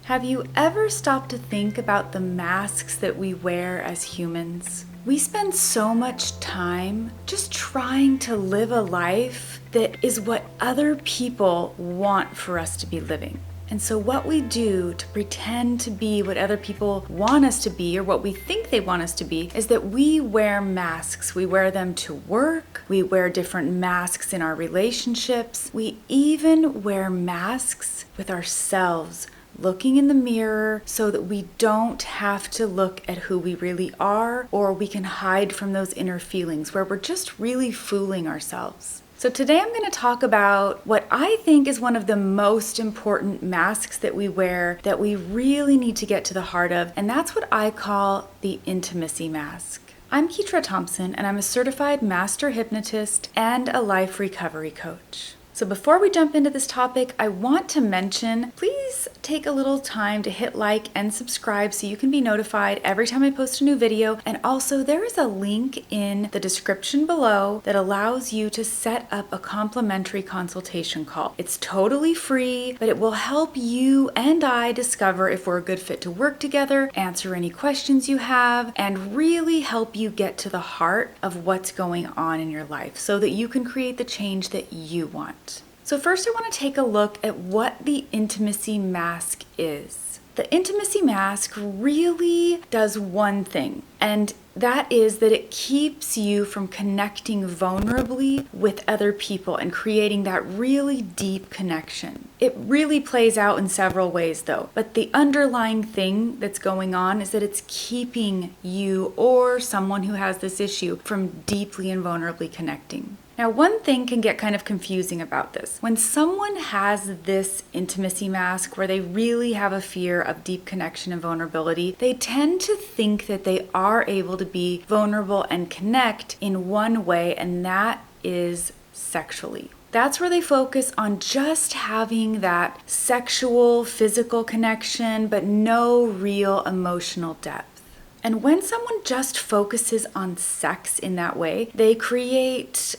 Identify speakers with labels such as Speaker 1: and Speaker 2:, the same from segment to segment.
Speaker 1: Have you ever stopped to think about the masks that we wear as humans? We spend so much time just trying to live a life that is what other people want for us to be living. And so what we do to pretend to be what other people want us to be, or what we think they want us to be, is that we wear masks. We wear them to work. We wear different masks in our relationships. We even wear masks with ourselves, looking in the mirror so that we don't have to look at who we really are, or we can hide from those inner feelings where we're just really fooling ourselves. So today I'm going to talk about what I think is one of the most important masks that we wear that we really need to get to the heart of, and that's what I call the intimacy mask. I'm Ketra Thompson, and I'm a certified master hypnotist and a life recovery coach. So before we jump into this topic, I want to mention, please take a little time to hit like and subscribe so you can be notified every time I post a new video. And also there is a link in the description below that allows you to set up a complimentary consultation call. It's totally free, but it will help you and I discover if we're a good fit to work together, answer any questions you have, and really help you get to the heart of what's going on in your life so that you can create the change that you want. So first I want to take a look at what the intimacy mask is. The intimacy mask really does one thing, and that is that it keeps you from connecting vulnerably with other people and creating that really deep connection. It really plays out in several ways though, but the underlying thing that's going on is that it's keeping you or someone who has this issue from deeply and vulnerably connecting. Now, one thing can get kind of confusing about this. When someone has this intimacy mask where they really have a fear of deep connection and vulnerability, they tend to think that they are able to be vulnerable and connect in one way, and that is sexually. That's where they focus on just having that sexual, physical connection, but no real emotional depth. And when someone just focuses on sex in that way, they create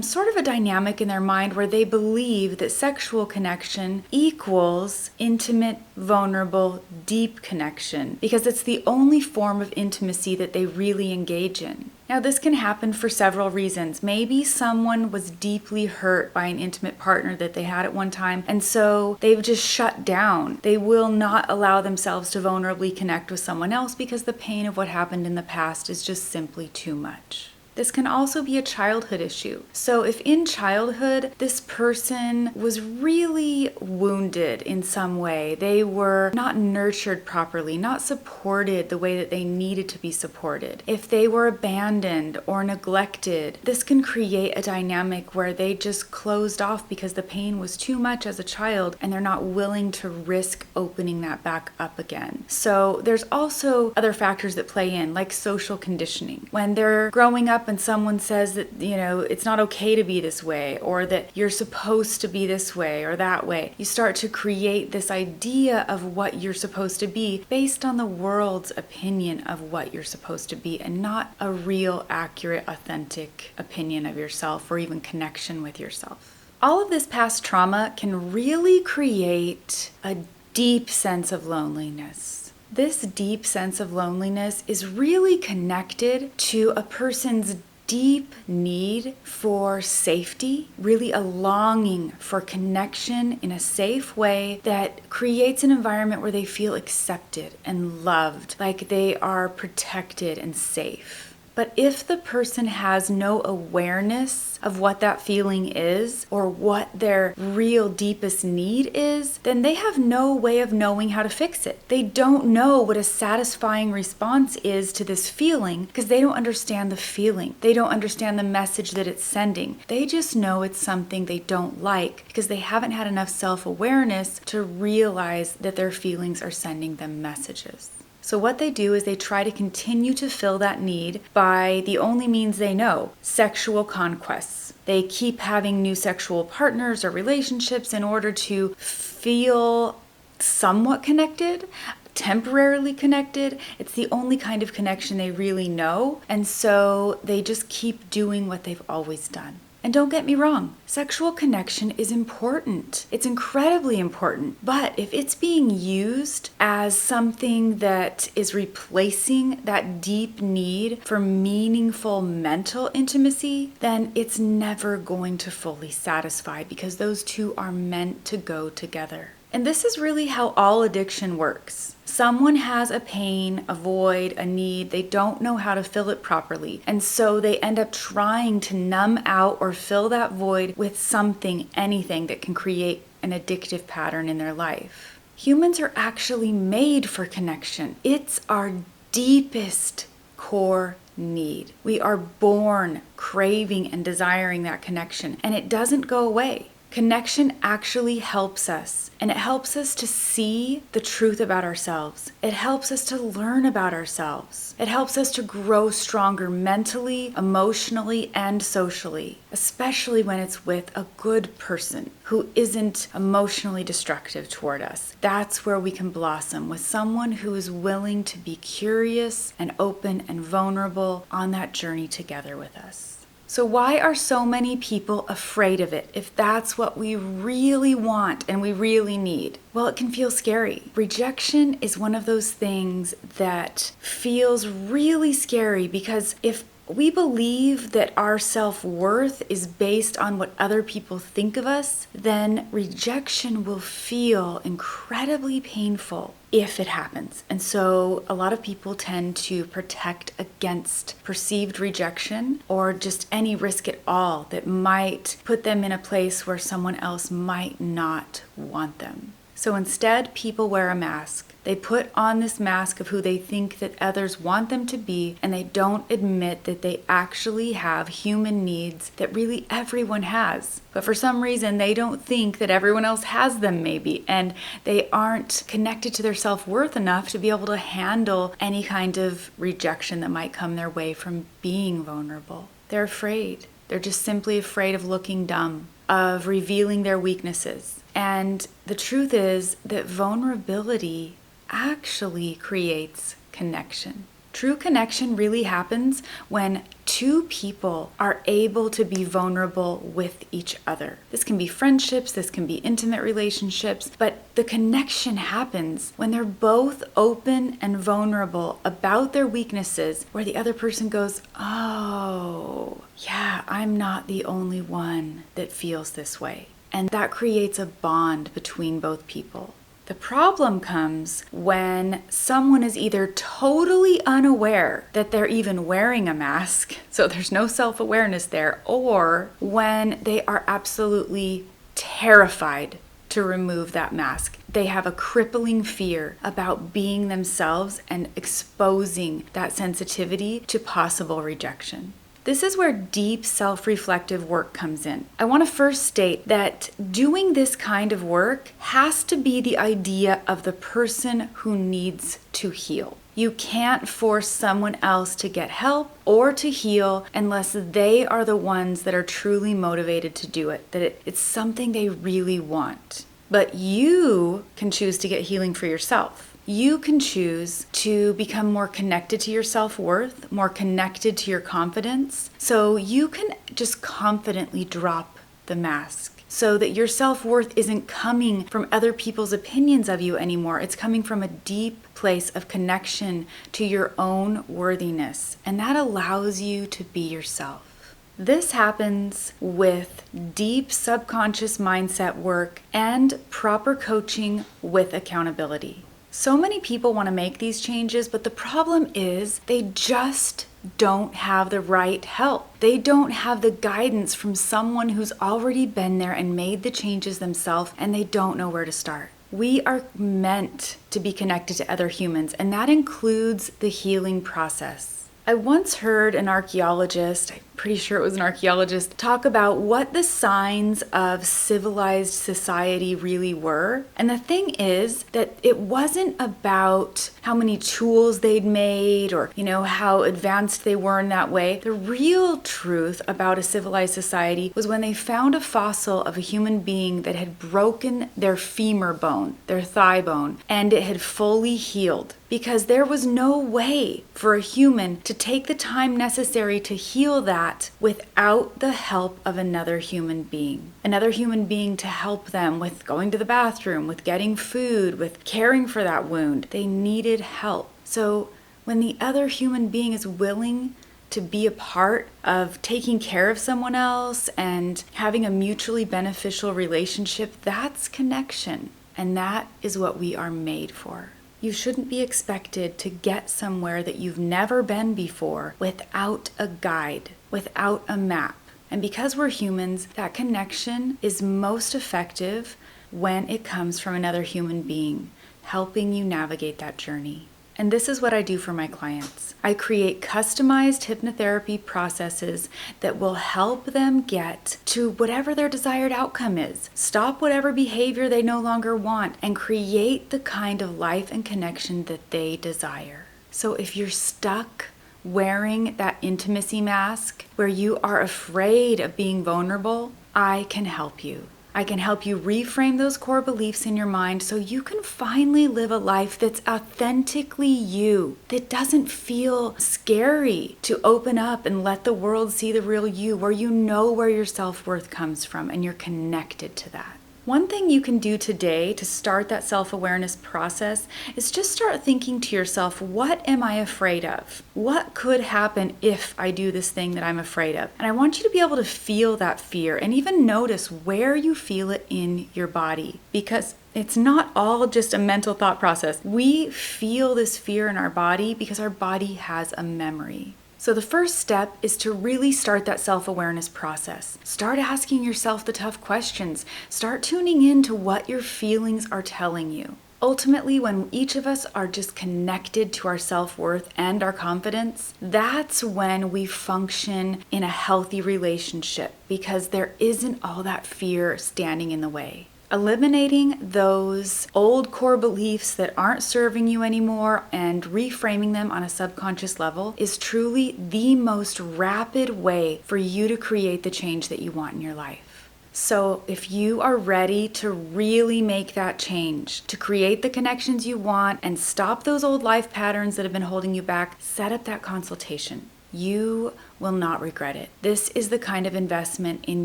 Speaker 1: sort of a dynamic in their mind where they believe that sexual connection equals intimate, vulnerable, deep connection, because it's the only form of intimacy that they really engage in. Now, this can happen for several reasons. Maybe someone was deeply hurt by an intimate partner that they had at one time, and so they've just shut down. They will not allow themselves to vulnerably connect with someone else because the pain of what happened in the past is just simply too much. This can also be a childhood issue. So if in childhood this person was really wounded in some way, they were not nurtured properly, not supported the way that they needed to be supported, if they were abandoned or neglected, this can create a dynamic where they just closed off because the pain was too much as a child and they're not willing to risk opening that back up again. So there's also other factors that play in, like social conditioning. When they're growing up and someone says that, it's not okay to be this way, or that you're supposed to be this way or that way, you start to create this idea of what you're supposed to be based on the world's opinion of what you're supposed to be, and not a real, accurate, authentic opinion of yourself or even connection with yourself. All of this past trauma can really create a deep sense of loneliness. This deep sense of loneliness is really connected to a person's deep need for safety, really a longing for connection in a safe way that creates an environment where they feel accepted and loved, like they are protected and safe. But if the person has no awareness of what that feeling is or what their real deepest need is, then they have no way of knowing how to fix it. They don't know what a satisfying response is to this feeling because they don't understand the feeling. They don't understand the message that it's sending. They just know it's something they don't like because they haven't had enough self-awareness to realize that their feelings are sending them messages. So what they do is they try to continue to fill that need by the only means they know, sexual conquests. They keep having new sexual partners or relationships in order to feel somewhat connected, temporarily connected. It's the only kind of connection they really know, and so they just keep doing what they've always done. And don't get me wrong, sexual connection is important. It's incredibly important. But if it's being used as something that is replacing that deep need for meaningful mental intimacy, then it's never going to fully satisfy, because those two are meant to go together. And this is really how all addiction works. Someone has a pain, a void, a need. They don't know how to fill it properly. And so they end up trying to numb out or fill that void with something, anything that can create an addictive pattern in their life. Humans are actually made for connection. It's our deepest core need. We are born craving and desiring that connection, and it doesn't go away. Connection actually helps us, and it helps us to see the truth about ourselves. It helps us to learn about ourselves. It helps us to grow stronger mentally, emotionally, and socially, especially when it's with a good person who isn't emotionally destructive toward us. That's where we can blossom, with someone who is willing to be curious and open and vulnerable on that journey together with us. So why are so many people afraid of it if that's what we really want and we really need? Well, it can feel scary. Rejection is one of those things that feels really scary, because if we believe that our self-worth is based on what other people think of us, then rejection will feel incredibly painful if it happens. And so a lot of people tend to protect against perceived rejection, or just any risk at all that might put them in a place where someone else might not want them. So instead, people wear a mask. They put on this mask of who they think that others want them to be, and they don't admit that they actually have human needs that really everyone has. But for some reason, they don't think that everyone else has them, maybe, and they aren't connected to their self-worth enough to be able to handle any kind of rejection that might come their way from being vulnerable. They're afraid. They're just simply afraid of looking dumb, of revealing their weaknesses. And the truth is that vulnerability actually creates connection. True connection really happens when two people are able to be vulnerable with each other. This can be friendships, this can be intimate relationships, but the connection happens when they're both open and vulnerable about their weaknesses, where the other person goes, oh, yeah, I'm not the only one that feels this way. And that creates a bond between both people. The problem comes when someone is either totally unaware that they're even wearing a mask, so there's no self-awareness there, or when they are absolutely terrified to remove that mask. They have a crippling fear about being themselves and exposing that sensitivity to possible rejection. This is where deep self-reflective work comes in. I want to first state that doing this kind of work has to be the idea of the person who needs to heal. You can't force someone else to get help or to heal unless they are the ones that are truly motivated to do it, that it's something they really want. But you can choose to get healing for yourself. You can choose to become more connected to your self-worth, more connected to your confidence, so you can just confidently drop the mask, so that your self-worth isn't coming from other people's opinions of you anymore. It's coming from a deep place of connection to your own worthiness, and that allows you to be yourself. This happens with deep subconscious mindset work and proper coaching with accountability. So many people want to make these changes, but the problem is they just don't have the right help. They don't have the guidance from someone who's already been there and made the changes themselves, and they don't know where to start. We are meant to be connected to other humans, and that includes the healing process. I once heard an archaeologist, I'm pretty sure it was an archaeologist, talk about what the signs of civilized society really were. And the thing is that it wasn't about how many tools they'd made or, how advanced they were in that way. The real truth about a civilized society was when they found a fossil of a human being that had broken their femur bone, their thigh bone, and it had fully healed. Because there was no way for a human to take the time necessary to heal that that without the help of another human being. Another human being to help them with going to the bathroom, with getting food, with caring for that wound. They needed help. So when the other human being is willing to be a part of taking care of someone else and having a mutually beneficial relationship, that's connection. And that is what we are made for. You shouldn't be expected to get somewhere that you've never been before without a guide, without a map. And because we're humans, that connection is most effective when it comes from another human being, helping you navigate that journey. And this is what I do for my clients. I create customized hypnotherapy processes that will help them get to whatever their desired outcome is. Stop whatever behavior they no longer want and create the kind of life and connection that they desire. So if you're stuck wearing that intimacy mask where you are afraid of being vulnerable, I can help you. I can help you reframe those core beliefs in your mind so you can finally live a life that's authentically you, that doesn't feel scary to open up and let the world see the real you, where you know where your self-worth comes from and you're connected to that. One thing you can do today to start that self-awareness process is just start thinking to yourself, what am I afraid of? What could happen if I do this thing that I'm afraid of? And I want you to be able to feel that fear and even notice where you feel it in your body, because it's not all just a mental thought process. We feel this fear in our body because our body has a memory. So the first step is to really start that self-awareness process. Start asking yourself the tough questions. Start tuning in to what your feelings are telling you. Ultimately, when each of us are just connected to our self-worth and our confidence, that's when we function in a healthy relationship because there isn't all that fear standing in the way. Eliminating those old core beliefs that aren't serving you anymore and reframing them on a subconscious level is truly the most rapid way for you to create the change that you want in your life. So if you are ready to really make that change, to create the connections you want and stop those old life patterns that have been holding you back, set up that consultation. You will not regret it. This is the kind of investment in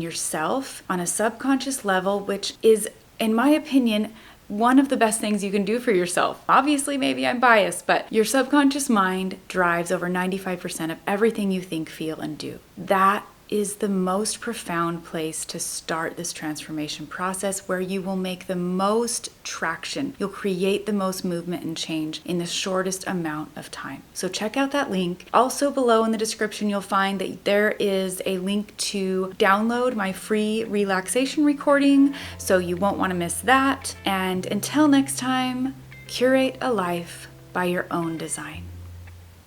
Speaker 1: yourself on a subconscious level, which is, in my opinion, one of the best things you can do for yourself. Obviously, maybe I'm biased, but your subconscious mind drives over 95% of everything you think, feel, and do. That is the most profound place to start this transformation process, where you will make the most traction. You'll create the most movement and change in the shortest amount of time. So check out that link. Also below in the description, you'll find that there is a link to download my free relaxation recording, so you won't want to miss that. And until next time, curate a life by your own design.